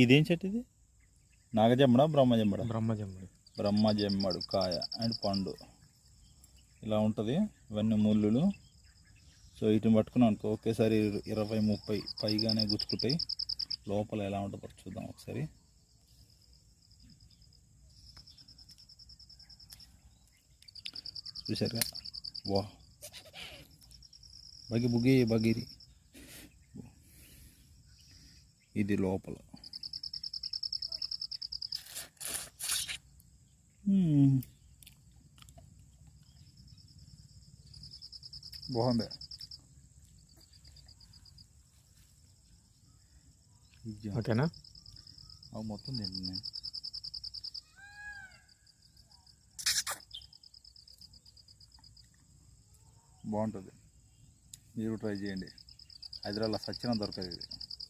ఇదేం చెట్టు ఇది? నాగజమ్మడా బ్రహ్మజమ్మడా? బ్రహ్మజమ్మడు కాయ అండ్ పండు ఇలా ఉంటుంది. ఇవన్నీ ముళ్ళులు. సో వీటిని పట్టుకున్నాం అనుకో ఒకేసారి 20-30 పైగానే గుచ్చుకుంటాయి. లోపల ఎలా ఉంటుందో చూద్దాం ఒకసారి. చూసారుగా? వా బగిరి ఇది లోపల. బాగుంది. ఓకేనా? అవి మొత్తం తింటాను నేను. బాగుంటుంది, మీరు ట్రై చేయండి. హైదరాబాద్లో సచ్చిన దొరకదు ఇది.